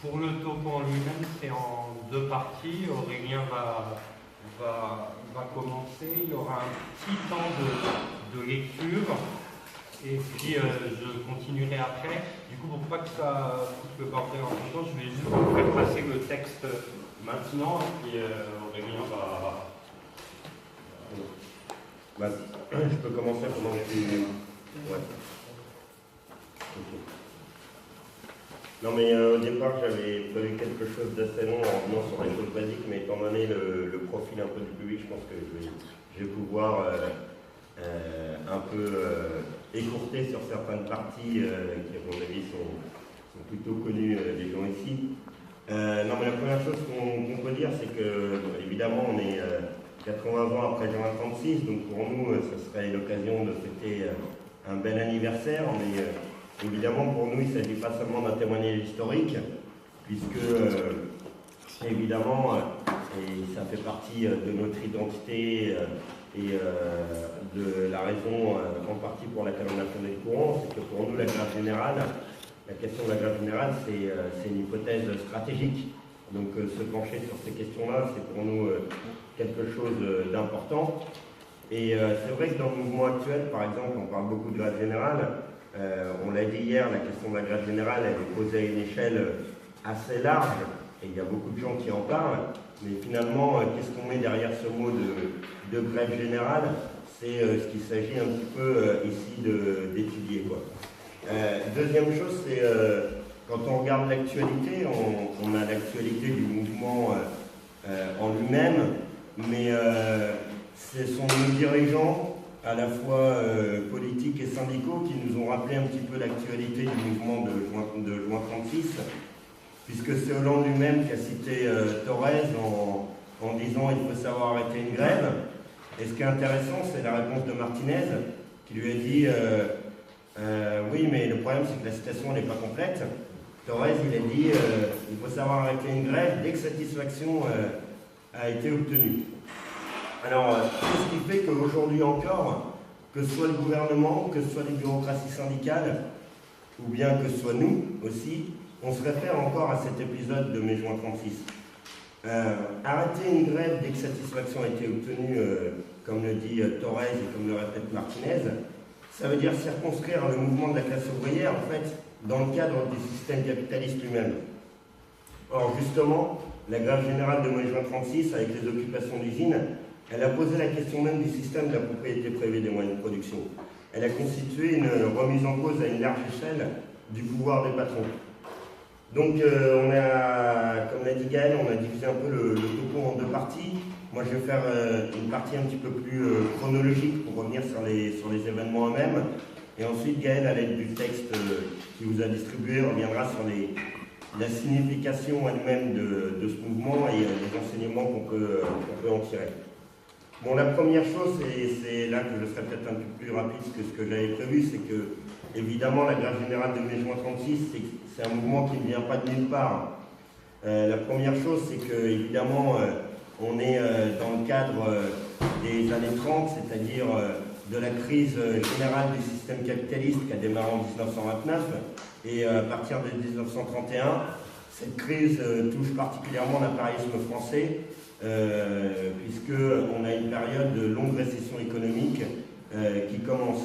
Pour le topo en lui-même, c'est en deux parties. Aurélien va commencer. Il y aura un petit temps de lecture. Et puis je continuerai après. Du coup, pour pas que ça coupe le bordel en même temps, je vais juste vous faire passer le texte maintenant. Et puis Aurélien va... Je peux commencer pendant que tu... Ouais. Okay. Non mais au départ j'avais prévu quelque chose d'assez long en revenant sur les choses basiques, mais étant donné le profil un peu du public, je pense que je vais pouvoir un peu écourter sur certaines parties qui à mon avis sont plutôt connues des gens ici. Non mais la première chose qu'on peut dire, c'est que évidemment on est 80 ans après juin 36, donc pour nous ce serait l'occasion de fêter un bel anniversaire, mais évidemment, pour nous, il ne s'agit pas seulement d'un témoignage historique, puisque, évidemment, et ça fait partie de notre identité et de la raison en partie pour laquelle on a fondé le courant, c'est que pour nous, la grève générale, la question de la grève générale, c'est une hypothèse stratégique. Donc, se pencher sur ces questions-là, c'est pour nous quelque chose d'important. Et c'est vrai que dans le mouvement actuel, par exemple, on parle beaucoup de grève générale. On l'a dit hier, la question de la grève générale, elle est posée à une échelle assez large, et il y a beaucoup de gens qui en parlent, mais finalement, qu'est-ce qu'on met derrière ce mot de grève générale? C'est ce qu'il s'agit un petit peu ici d'étudier. Deuxième chose, c'est quand on regarde l'actualité, on a l'actualité du mouvement en lui-même, mais ce sont nos dirigeants, à la fois politiques et syndicaux, qui nous ont rappelé un petit peu l'actualité du mouvement de juin 36, puisque c'est Hollande lui-même qui a cité Thorez en disant « il faut savoir arrêter une grève ». Et ce qui est intéressant, c'est la réponse de Martinez, qui lui a dit oui, mais le problème, c'est que la citation n'est pas complète ». Thorez, il a dit il faut savoir arrêter une grève dès que satisfaction a été obtenue. Alors, qu'est-ce qui fait qu'aujourd'hui encore, que ce soit le gouvernement, que ce soit les bureaucraties syndicales, ou bien que ce soit nous aussi, on se réfère encore à cet épisode de mai-juin 36. Arrêter une grève dès que satisfaction a été obtenue, comme le dit Thorez et comme le répète Martinez, ça veut dire circonscrire le mouvement de la classe ouvrière, en fait, dans le cadre du système capitaliste lui-même. Or, justement, la grève générale de mai-juin 36, avec les occupations d'usines, elle a posé la question même du système de la propriété privée des moyens de production. Elle a constitué une remise en cause à une large échelle du pouvoir des patrons. Donc, comme l'a dit Gaël, on a divisé un peu le topo en deux parties. Moi, je vais faire une partie un petit peu plus chronologique pour revenir sur les événements eux-mêmes. Et ensuite, Gaël, à l'aide du texte qu'il vous a distribué, reviendra sur la signification elle-même de ce mouvement et les enseignements qu'on peut en tirer. Bon, la première chose, et c'est là que je serai peut-être un peu plus rapide que ce que j'avais prévu, c'est que, évidemment, la grève générale de mai-juin 36, c'est un mouvement qui ne vient pas de nulle part. La première chose, c'est que, évidemment, on est dans le cadre des années 30, c'est-à-dire de la crise générale du système capitaliste qui a démarré en 1929, et à partir de 1931, cette crise touche particulièrement l'appareillisme français, puisqu'on a une période de longue récession économique qui commence.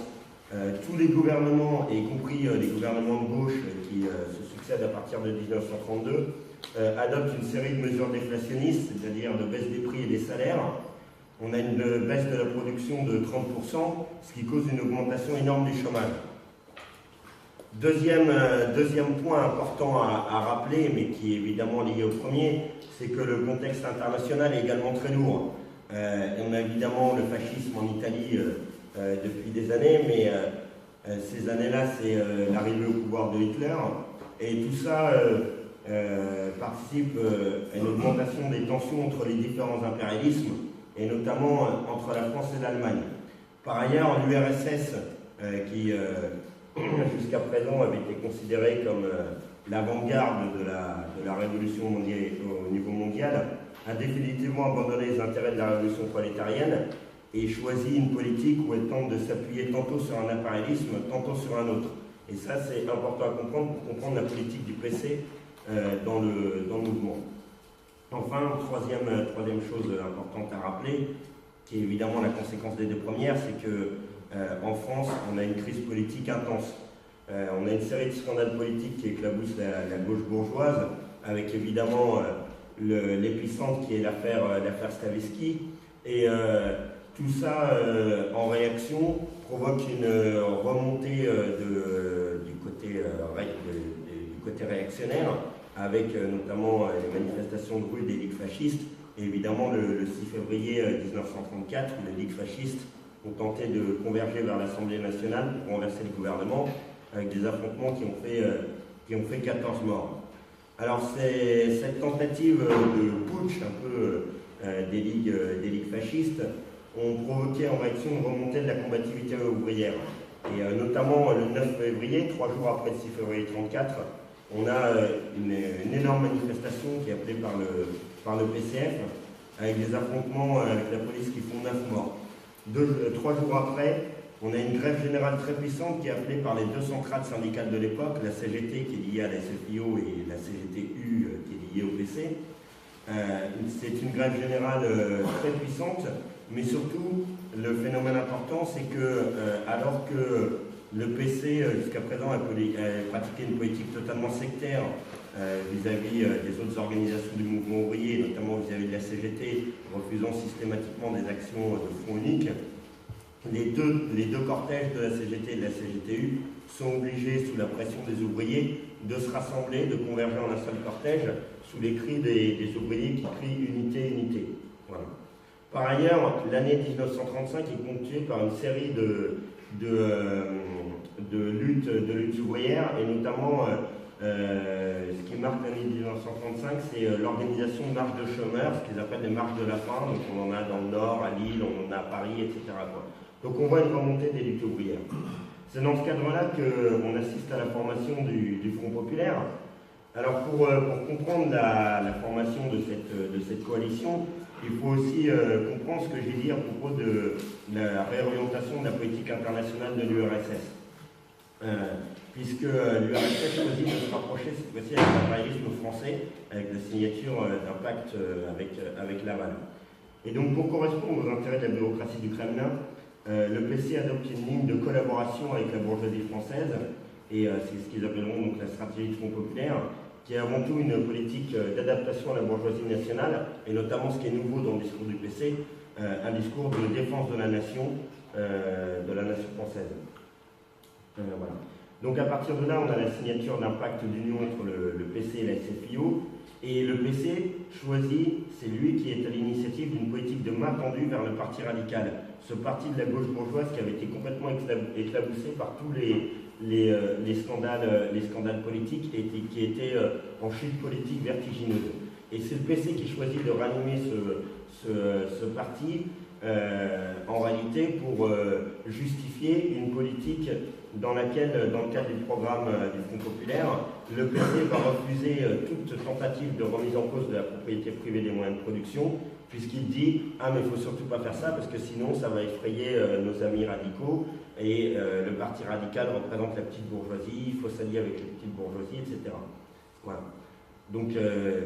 Tous les gouvernements, y compris les gouvernements de gauche qui se succèdent à partir de 1932, adoptent une série de mesures déflationnistes, c'est-à-dire de baisse des prix et des salaires. On a une baisse de la production de 30%, ce qui cause une augmentation énorme du chômage. Deuxième point important à rappeler, mais qui est évidemment lié au premier, c'est que le contexte international est également très lourd. On a évidemment le fascisme en Italie depuis des années, mais ces années-là, c'est l'arrivée au pouvoir de Hitler. Et tout ça participe à une augmentation des tensions entre les différents impérialismes, et notamment entre la France et l'Allemagne. Par ailleurs, l'URSS, qui jusqu'à présent avait été considérée comme l'avant-garde de la révolution mondiale, au niveau mondial, a définitivement abandonné les intérêts de la révolution prolétarienne et choisi une politique où elle tente de s'appuyer tantôt sur un impérialisme, tantôt sur un autre. Et ça, c'est important à comprendre pour comprendre la politique du PC dans le mouvement. Enfin, troisième chose importante à rappeler, qui est évidemment la conséquence des deux premières, c'est que en France, on a une crise politique intense. On a une série de scandales politiques qui éclaboussent la gauche bourgeoise, avec évidemment l'épicentre qui est l'affaire Stavisky. Et tout ça, en réaction, provoque une remontée du côté réactionnaire, avec notamment les manifestations de rue des ligues fascistes. Et évidemment, le 6 février 1934, où les ligues fascistes ont tenté de converger vers l'Assemblée nationale pour renverser le gouvernement, avec des affrontements qui ont fait 14 morts. Alors, cette tentative de putsch un peu des ligues fascistes ont provoqué en réaction une remontée de la combativité ouvrière. Et notamment le 9 février, 3 jours après le 6 février 1934, on a une énorme manifestation qui est appelée par le PCF, avec des affrontements avec la police qui font 9 morts. 3 jours après, on a une grève générale très puissante qui est appelée par les deux centrales syndicales de l'époque, la CGT qui est liée à la SFIO et la CGT-U qui est liée au PC. C'est une grève générale très puissante, mais surtout, le phénomène important, c'est que alors que le PC, jusqu'à présent, a pratiqué une politique totalement sectaire vis-à-vis des autres organisations du mouvement ouvrier, notamment vis-à-vis de la CGT, refusant systématiquement des actions de front unique, les deux cortèges de la CGT et de la CGTU sont obligés, sous la pression des ouvriers, de se rassembler, de converger en un seul cortège, sous les cris des ouvriers qui crient « Unité, unité ». Voilà. Par ailleurs, l'année 1935 est ponctuée par une série de luttes ouvrières, et notamment ce qui marque l'année 1935, c'est l'organisation de marches de chômeurs, ce qu'ils appellent les marches de la faim. Donc on en a dans le Nord, à Lille, on en a à Paris, etc. Donc on voit une remontée des luttes ouvrières. C'est dans ce cadre-là qu'on assiste à la formation du Front populaire. Alors pour comprendre la formation de cette coalition, il faut aussi comprendre ce que j'ai dit à propos de la réorientation de la politique internationale de l'URSS. Puisque l'URSS choisit de se rapprocher cette fois-ci avec l'impérialisme français, avec la signature d'un pacte avec Laval. Et donc pour correspondre aux intérêts de la bureaucratie du Kremlin, le PC adopte une ligne de collaboration avec la bourgeoisie française, et c'est ce qu'ils appelleront donc la stratégie du Front populaire, qui est avant tout une politique d'adaptation à la bourgeoisie nationale, et notamment ce qui est nouveau dans le discours du PC, un discours de défense de la nation française. Voilà. Donc à partir de là, on a la signature d'un pacte d'union entre le PC et la SFIO, et le PC choisit, c'est lui qui est à l'initiative d'une politique de main tendue vers le Parti radical, ce parti de la gauche bourgeoise qui avait été complètement éclaboussé par tous les scandales politiques et qui étaient en chute politique vertigineuse. Et c'est le PC qui choisit de ranimer ce parti, en réalité, pour justifier une politique dans laquelle, dans le cadre du programme du Front populaire, le PC va refuser toute tentative de remise en cause de la propriété privée des moyens de production, puisqu'il dit « Ah, mais il ne faut surtout pas faire ça, parce que sinon ça va effrayer nos amis radicaux, et le parti radical représente la petite bourgeoisie, il faut s'allier avec les petites bourgeoisies, etc. » Voilà. Donc,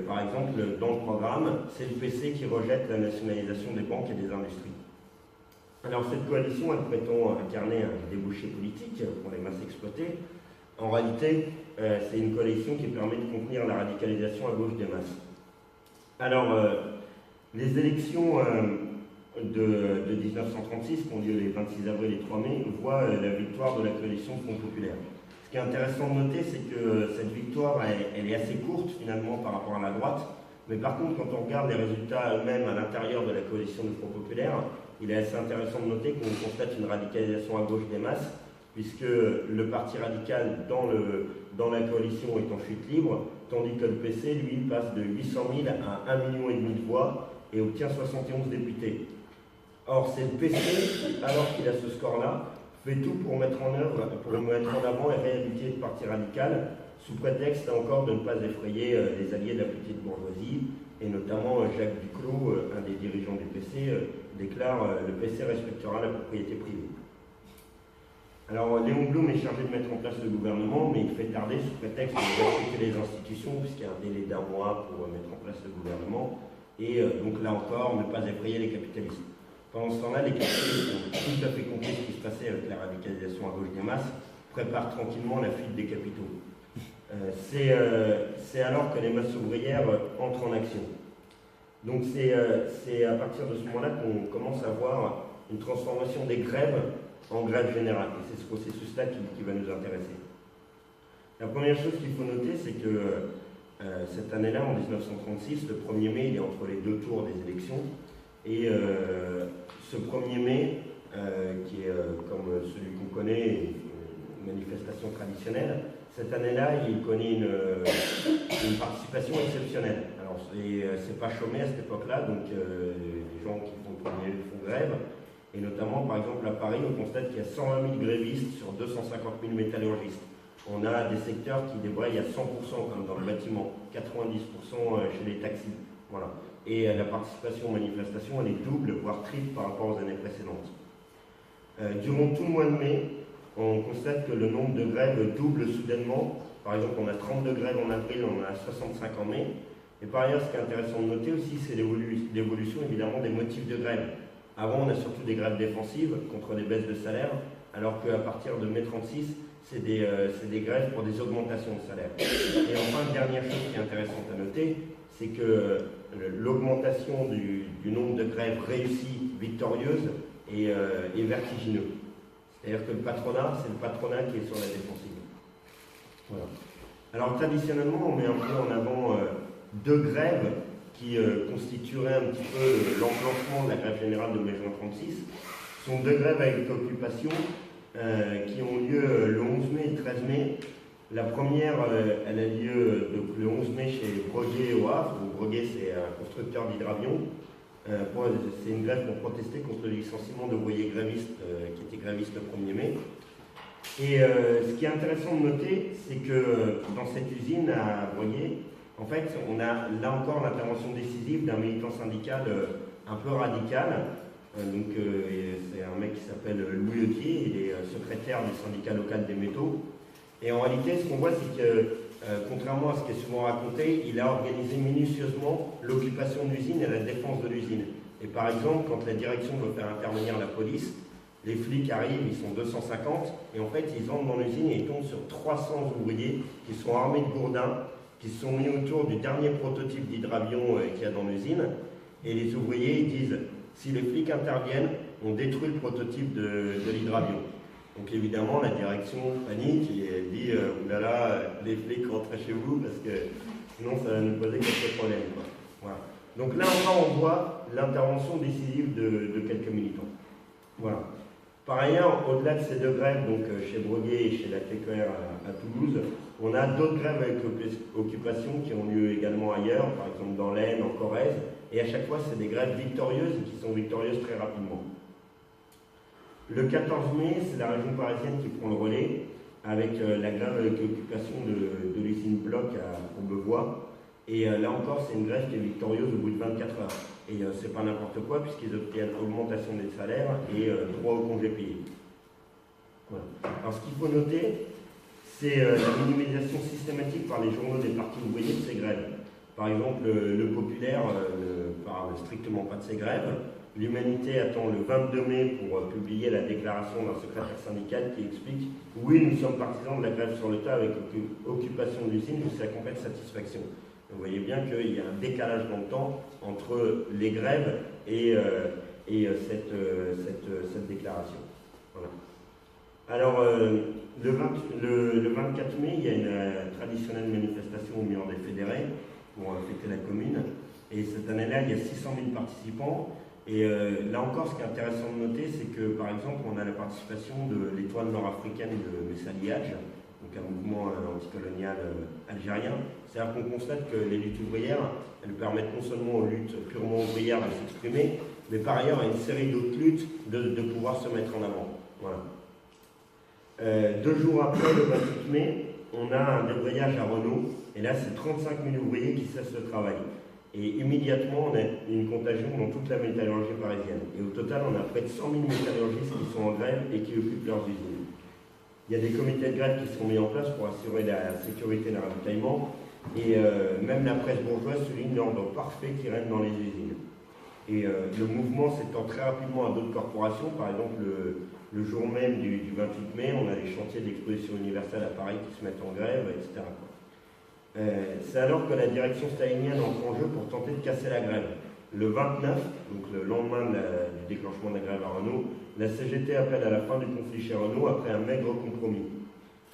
par exemple, dans le programme, c'est le PC qui rejette la nationalisation des banques et des industries. Alors, cette coalition, elle prétend incarner un débouché politique pour les masses exploitées. En réalité, c'est une coalition qui permet de contenir la radicalisation à gauche des masses. Alors, les élections de 1936, qui ont lieu les 26 avril et 3 mai, voient la victoire de la coalition Front populaire. Ce qui est intéressant de noter, c'est que cette victoire, elle est assez courte finalement par rapport à la droite, mais par contre, quand on regarde les résultats eux-mêmes à l'intérieur de la coalition du Front populaire, il est assez intéressant de noter qu'on constate une radicalisation à gauche des masses, puisque le parti radical dans la coalition est en chute libre, tandis que le PC, lui, passe de 800 000 à 1,5 million de voix et obtient 71 députés. Or, c'est le PC, alors qu'il a ce score-là, fait tout pour mettre en avant et réhabiliter le parti radical, sous prétexte, là encore, de ne pas effrayer les alliés de la petite bourgeoisie, et notamment Jacques Duclos, un des dirigeants du PC, déclare « Le PC respectera la propriété privée ». Alors, Léon Blum est chargé de mettre en place le gouvernement, mais il fait tarder sous prétexte de respecter les institutions, puisqu'il y a un délai d'1 mois pour mettre en place le gouvernement. Et donc là encore, ne pas effrayer les capitalistes. Pendant ce temps-là, les capitalistes ont tout à fait compris ce qui se passait avec la radicalisation à gauche des masses, préparent tranquillement la fuite des capitaux. C'est alors que les masses ouvrières entrent en action. Donc c'est à partir de ce moment-là qu'on commence à voir une transformation des grèves en grève générale. Et c'est ce processus-là qui va nous intéresser. La première chose qu'il faut noter, c'est que cette année-là, en 1936, le 1er mai, il est entre les deux tours des élections. Et ce 1er mai, qui est comme celui qu'on connaît, une manifestation traditionnelle, cette année-là, il connaît une participation exceptionnelle. Alors, c'est pas chômé à cette époque-là, donc les gens qui font grève. Et notamment, par exemple, à Paris, on constate qu'il y a 120 000 grévistes sur 250 000 métallurgistes. On a des secteurs qui débrayent à 100%, comme dans le bâtiment, 90% chez les taxis. Voilà. Et la participation aux manifestations, elle est double, voire triple par rapport aux années précédentes. Durant tout le mois de mai, on constate que le nombre de grèves double soudainement. Par exemple, on a 32 grèves en avril, on en a 65 en mai. Et par ailleurs, ce qui est intéressant de noter aussi, c'est l'évolution évidemment des motifs de grève. Avant, on a surtout des grèves défensives contre des baisses de salaire, alors qu'à partir de mai 36, c'est des grèves pour des augmentations de salaire. Et enfin, dernière chose qui est intéressante à noter, c'est que l'augmentation du nombre de grèves réussies, victorieuses, est vertigineux. C'est-à-dire que le patronat, c'est le patronat qui est sur la défensive. Voilà. Alors traditionnellement, on met un peu en avant deux grèves qui constitueraient un petit peu l'enclenchement de la grève générale de mai-juin 36. Ce sont deux grèves avec occupation qui ont lieu le 11 mai et le 13 mai. La première, elle a lieu donc, le 11 mai chez Breguet au Havre. Breguet, c'est un constructeur d'hydravions. C'est une grève pour protester contre le licenciement d'ouvriers grévistes qui étaient grévistes le 1er mai. Et ce qui est intéressant de noter, c'est que dans cette usine à Breguet, en fait, on a là encore l'intervention décisive d'un militant syndical un peu radical. C'est un mec qui s'appelle Louis Lequier, il est secrétaire du syndicat local des métaux. Et en réalité, ce qu'on voit, c'est que, contrairement à ce qui est souvent raconté, il a organisé minutieusement l'occupation de l'usine et la défense de l'usine. Et par exemple, quand la direction veut faire intervenir la police, les flics arrivent, ils sont 250, et en fait, ils entrent dans l'usine et ils tombent sur 300 ouvriers qui sont armés de gourdins, qui se sont mis autour du dernier prototype d'hydravion qu'il y a dans l'usine. Et les ouvriers, ils disent, si les flics interviennent, on détruit le prototype de l'hydravion. Donc évidemment, la direction panique et elle dit oulala, les flics rentrez chez vous parce que sinon ça va nous poser quelques problèmes. Voilà. Donc là encore, on voit l'intervention décisive de quelques militants. Voilà. Par ailleurs, au-delà de ces deux grèves, donc chez Breguet et chez la TQR à Toulouse, on a d'autres grèves avec occupation qui ont lieu également ailleurs, par exemple dans l'Aisne, en Corrèze, et à chaque fois, c'est des grèves victorieuses et qui sont victorieuses très rapidement. Le 14 mai, c'est la région parisienne qui prend le relais avec la grève avec l'occupation de l'usine Bloch à Courbevoie. Et là encore, c'est une grève qui est victorieuse au bout de 24 heures. Et c'est pas n'importe quoi, puisqu'ils obtiennent augmentation des salaires et droit au congé payé. Voilà. Alors, ce qu'il faut noter, c'est la minimisation systématique par les journaux des partis ouvriers de ces grèves. Par exemple, le Populaire ne parle strictement pas de ces grèves. L'Humanité attend le 22 mai pour publier la déclaration d'un secrétaire syndical qui explique « Oui, nous sommes partisans de la grève sur le tas avec occupation de l'usine jusqu'à la complète satisfaction ». Vous voyez bien qu'il y a un décalage dans le temps entre les grèves et cette déclaration. Voilà. Alors, le 24 mai, il y a une traditionnelle manifestation au Mur des Fédérés pour fêter la commune. Et cette année-là, il y a 600 000 participants. Et là encore, ce qui est intéressant de noter, c'est que, par exemple, on a la participation de l'Étoile nord-africaine de Messali Hadj, donc un mouvement anticolonial algérien. C'est-à-dire qu'on constate que les luttes ouvrières, elles permettent non seulement aux luttes purement ouvrières de s'exprimer, mais par ailleurs à une série d'autres luttes de pouvoir se mettre en avant. Voilà. 2 jours après, le 28 mai, on a un débrayage à Renault, et là, c'est 35 000 ouvriers qui cessent le travail. Et immédiatement, on a une contagion dans toute la métallurgie parisienne. Et au total, on a près de 100 000 métallurgistes qui sont en grève et qui occupent leurs usines. Il y a des comités de grève qui sont mis en place pour assurer la sécurité d'un ravitaillement. Et même la presse bourgeoise souligne l'ordre parfait qui règne dans les usines. Et le mouvement s'étend très rapidement à d'autres corporations. Par exemple, le jour même du 28 mai, on a les chantiers de l'exposition universelle à Paris qui se mettent en grève, etc. C'est alors que la direction stalinienne entre en jeu pour tenter de casser la grève. Le 29, donc le lendemain du déclenchement de la grève à Renault, la CGT appelle à la fin du conflit chez Renault après un maigre compromis.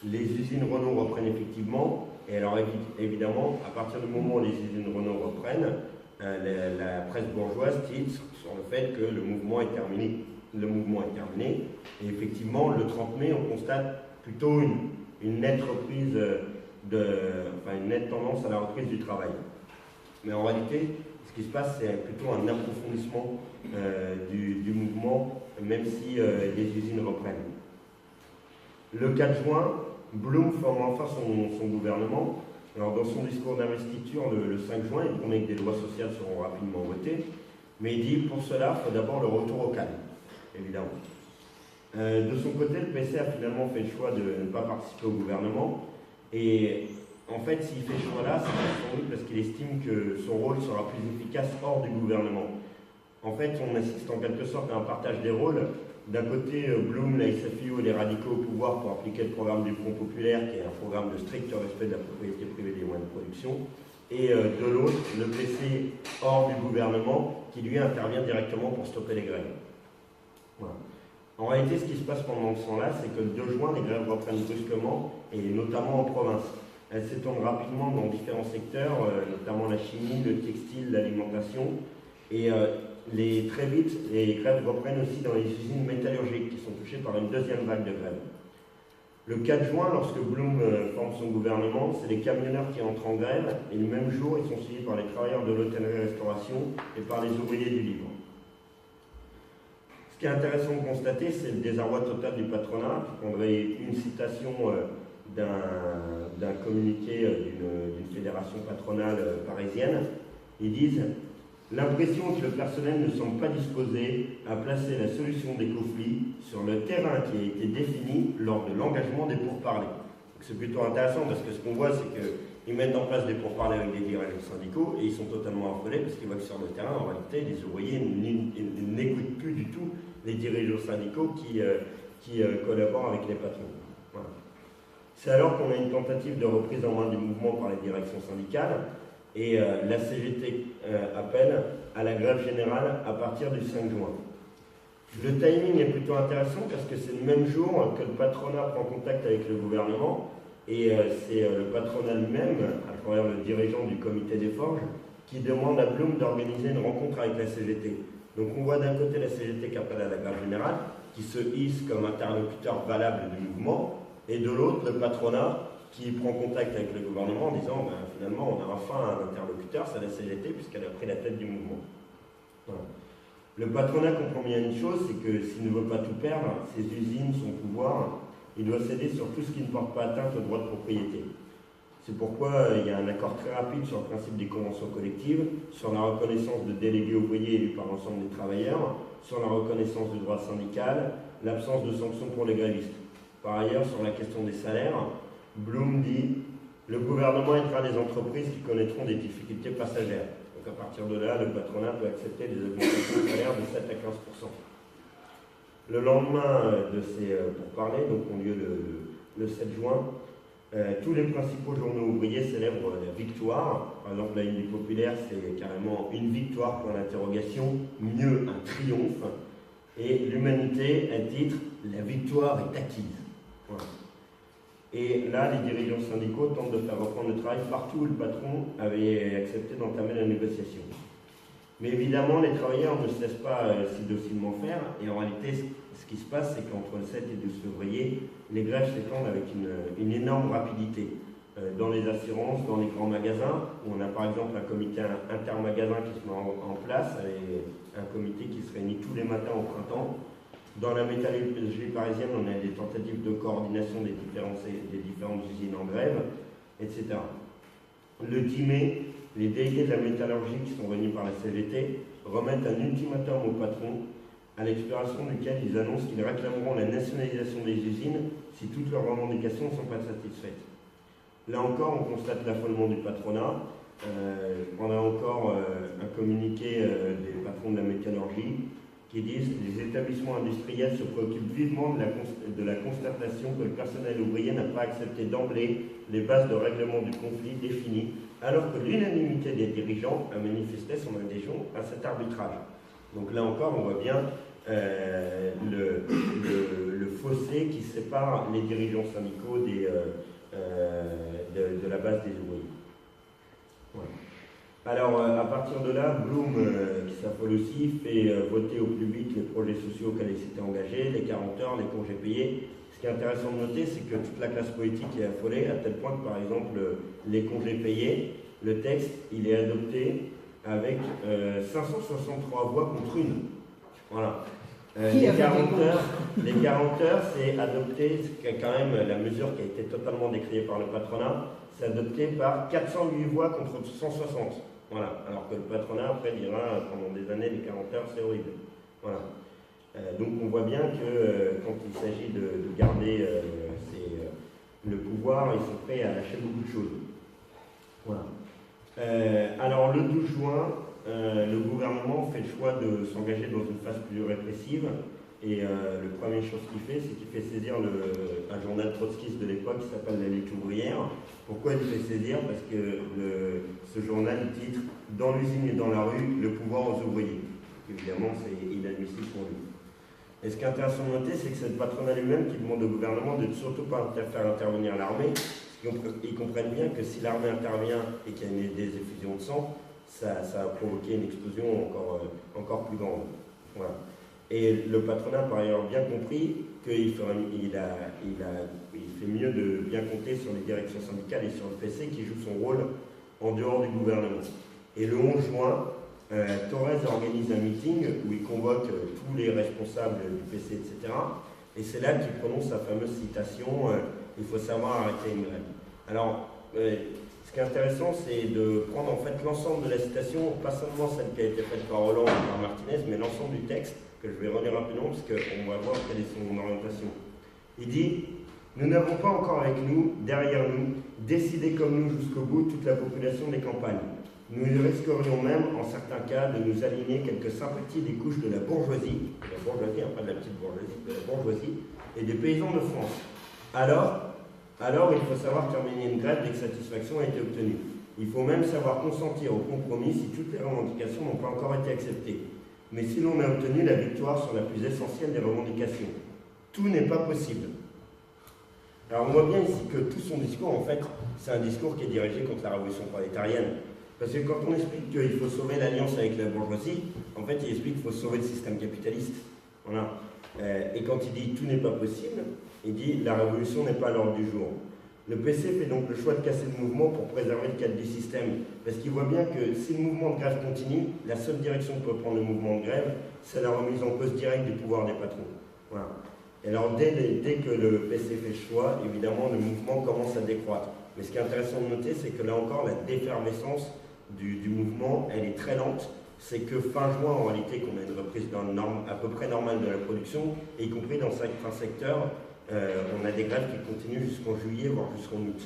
Les usines Renault reprennent effectivement, et alors évidemment, à partir du moment où les usines Renault reprennent, la presse bourgeoise titre sur le fait que le mouvement est terminé. Le mouvement est terminé, et effectivement, le 30 mai, on constate plutôt une nette reprise, une nette tendance à la reprise du travail. Mais en réalité, ce qui se passe, c'est plutôt un approfondissement du mouvement, même si les usines reprennent. Le 4 juin, Blum forme enfin son gouvernement. Alors, dans son discours d'investiture le 5 juin, il promet que des lois sociales seront rapidement votées, mais il dit pour cela, il faut d'abord le retour au calme, évidemment. De son côté, le PC a finalement fait le choix de ne pas participer au gouvernement, et en fait, s'il fait ce choix-là, c'est sans doute parce qu'il estime que son rôle sera plus efficace hors du gouvernement. En fait, on assiste en quelque sorte à un partage des rôles. D'un côté, Blum, la SFIO et les radicaux au pouvoir pour appliquer le programme du Front populaire, qui est un programme de strict respect de la propriété privée des moyens de production. Et de l'autre, le PC hors du gouvernement, qui lui intervient directement pour stopper les grèves. Voilà. En réalité, ce qui se passe pendant ce temps-là, c'est que le 2 juin, les grèves reprennent brusquement, et notamment en province. Elles s'étendent rapidement dans différents secteurs, notamment la chimie, le textile, l'alimentation. Et très vite, les grèves reprennent aussi dans les usines métallurgiques qui sont touchées par une deuxième vague de grève. Le 4 juin, lorsque Blum forme son gouvernement, c'est les camionneurs qui entrent en grève, et le même jour, ils sont suivis par les travailleurs de l'hôtellerie-restauration et par les ouvriers du livre. Ce qui est intéressant de constater, c'est le désarroi total du patronat. Je prendrai une citation d'un communiqué d'une fédération patronale parisienne. Ils disent « L'impression que le personnel ne semble pas disposé à placer la solution des conflits sur le terrain qui a été défini lors de l'engagement des pourparlers. » C'est plutôt intéressant parce que ce qu'on voit, c'est qu'ils mettent en place des pourparlers avec des dirigeants syndicaux et ils sont totalement affolés parce qu'ils voient que sur le terrain, en réalité, les ouvriers n'écoutent plus du tout les dirigeants syndicaux qui collaborent avec les patrons. Voilà. C'est alors qu'on a une tentative de reprise en main du mouvement par les directions syndicales et la CGT appelle à la grève générale à partir du 5 juin. Le timing est plutôt intéressant parce que c'est le même jour que le patronat prend contact avec le gouvernement et c'est le patronat lui-même, à travers le dirigeant du comité des forges, qui demande à Blum d'organiser une rencontre avec la CGT. Donc on voit d'un côté la CGT qui appelle à la grève générale, qui se hisse comme interlocuteur valable du mouvement, et de l'autre le patronat qui prend contact avec le gouvernement en disant finalement on a enfin un interlocuteur, c'est la CGT puisqu'elle a pris la tête du mouvement. Voilà. Le patronat comprend bien une chose, c'est que s'il ne veut pas tout perdre, ses usines, son pouvoir, il doit céder sur tout ce qui ne porte pas atteinte au droit de propriété. C'est pourquoi il y a un accord très rapide sur le principe des conventions collectives, sur la reconnaissance de délégués ouvriers élus par l'ensemble des travailleurs, sur la reconnaissance du droit syndical, l'absence de sanctions pour les grévistes. Par ailleurs, sur la question des salaires, Blum dit « Le gouvernement aidera les entreprises qui connaîtront des difficultés passagères. » Donc à partir de là, le patronat peut accepter des augmentations de salaire de 7 à 15%. Le lendemain de ces pourparlers, donc ont lieu le 7 juin, tous les principaux journaux ouvriers célèbrent la victoire. Par exemple, la Une du Populaire, c'est carrément une victoire pour l'interrogation, mieux un triomphe. Et l'Humanité, elle titre « La victoire est acquise ». Voilà. Et là, les dirigeants syndicaux tentent de faire reprendre le travail partout où le patron avait accepté d'entamer la négociation. Mais évidemment, les travailleurs ne se laissent pas si docilement faire, et en réalité, ce qui se passe, c'est qu'entre le 7 et le 12 février, les grèves s'étendent avec une énorme rapidité. Dans les assurances, dans les grands magasins, où on a par exemple un comité intermagasin qui se met en place, et un comité qui se réunit tous les matins au printemps. Dans la métallurgie parisienne, on a des tentatives de coordination des différentes usines en grève, etc. Le 10 mai, les délégués de la métallurgie qui sont réunis par la CGT remettent un ultimatum au patron, à l'expiration duquel ils annoncent qu'ils réclameront la nationalisation des usines si toutes leurs revendications ne sont pas satisfaites. Là encore, on constate l'affolement du patronat. On a encore un communiqué des patrons de la métallurgie qui disent que les établissements industriels se préoccupent vivement de la constatation que le personnel ouvrier n'a pas accepté d'emblée les bases de règlement du conflit définies, alors que l'unanimité des dirigeants a manifesté son adhésion à cet arbitrage. Donc là encore, on voit bien le fossé qui sépare les dirigeants syndicaux de la base des ouvriers. Voilà. Alors, à partir de là, Blum, qui s'affole aussi, fait voter au plus vite les projets sociaux auxquels il s'était engagé, les 40 heures, les congés payés. Ce qui est intéressant de noter, c'est que toute la classe politique est affolée, à tel point que, par exemple, les congés payés, le texte, il est adopté avec 563 voix contre une. Voilà. Les 40 heures, c'est adopté, c'est quand même la mesure qui a été totalement décriée par le patronat, c'est adopté par 408 voix contre 160. Voilà. Alors que le patronat, après, dira pendant des années, les 40 heures, c'est horrible. Voilà. Donc on voit bien que quand il s'agit de garder le pouvoir, ils sont prêts à lâcher beaucoup de choses. Voilà. Alors le 12 juin, le gouvernement fait le choix de s'engager dans une phase plus répressive. Et la première chose qu'il fait, c'est qu'il fait saisir un journal trotskiste de l'époque qui s'appelle La Lutte ouvrière. Pourquoi il fait saisir? Parce que ce journal titre « Dans l'usine et dans la rue, le pouvoir aux ouvriers ». Évidemment, c'est inadmissible pour lui. Et ce qui est intéressant de noter, c'est que c'est le patronat lui-même qui demande au gouvernement de surtout pas faire intervenir l'armée. Ils comprennent bien que si l'armée intervient et qu'il y a des effusions de sang, ça va provoquer une explosion encore plus grande. Voilà. Et le patronat a par ailleurs bien compris qu'il fait mieux de bien compter sur les directions syndicales et sur le PC qui joue son rôle en dehors du gouvernement. Et le 11 juin, Torres organise un meeting où il convoque tous les responsables du PC, etc. Et c'est là qu'il prononce sa fameuse citation « Il faut savoir arrêter une grève ». Alors, ce qui est intéressant, c'est de prendre en fait l'ensemble de la citation, pas seulement celle qui a été faite par Hollande et par Martinez, mais l'ensemble du texte, que je vais relire rapidement, parce qu'on va voir quelle est son orientation. Il dit « Nous n'avons pas encore avec nous, derrière nous, décidé comme nous jusqu'au bout toute la population des campagnes. Nous risquerions même, en certains cas, de nous aligner quelques sympathies des couches de la bourgeoisie, pas de la petite bourgeoisie, de la bourgeoisie, et des paysans de France. Alors, il faut savoir terminer une grève dès que satisfaction a été obtenue. Il faut même savoir consentir au compromis si toutes les revendications n'ont pas encore été acceptées. Mais si l'on a obtenu la victoire sur la plus essentielle des revendications, tout n'est pas possible. » Alors on voit bien ici que tout son discours, en fait, c'est un discours qui est dirigé contre la révolution prolétarienne. Parce que quand on explique qu'il faut sauver l'alliance avec la bourgeoisie, en fait, il explique qu'il faut sauver le système capitaliste. Voilà. Et quand il dit « tout n'est pas possible », il dit « la révolution n'est pas à l'ordre du jour ». Le PC fait donc le choix de casser le mouvement pour préserver le cadre du système, parce qu'il voit bien que si le mouvement de grève continue, la seule direction que peut prendre le mouvement de grève, c'est la remise en cause directe du pouvoir des patrons. Voilà. Et alors dès que le PC fait le choix, évidemment le mouvement commence à décroître. Mais ce qui est intéressant de noter, c'est que là encore, la défervescence du mouvement, elle est très lente. C'est que fin juin, en réalité, qu'on a une reprise à peu près normale de la production, et y compris dans certains secteurs, on a des grèves qui continuent jusqu'en juillet, voire jusqu'en août.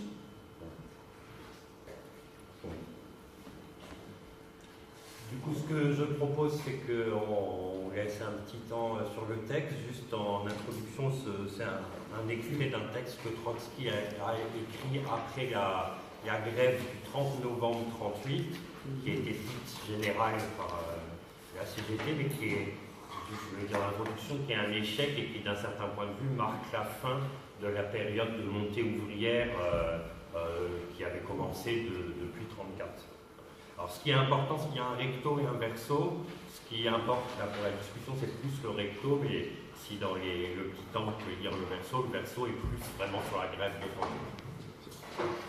Du coup, ce que je propose, c'est qu'on laisse un petit temps sur le texte. Juste en introduction, c'est un écrivé d'un texte que Trotsky a écrit après la grève du 30 novembre 1938, qui a été dite générale par la CGT, mais qui est, je veux dire l'introduction, qui est un échec et qui, d'un certain point de vue, marque la fin de la période de montée ouvrière qui avait commencé depuis 1934. Alors, ce qui est important, c'est qu'il y a un recto et un verso. Ce qui importe là, pour la discussion, c'est plus le recto, mais si dans le petit temps, vous pouvez lire le verso est plus vraiment sur la grève de 1938.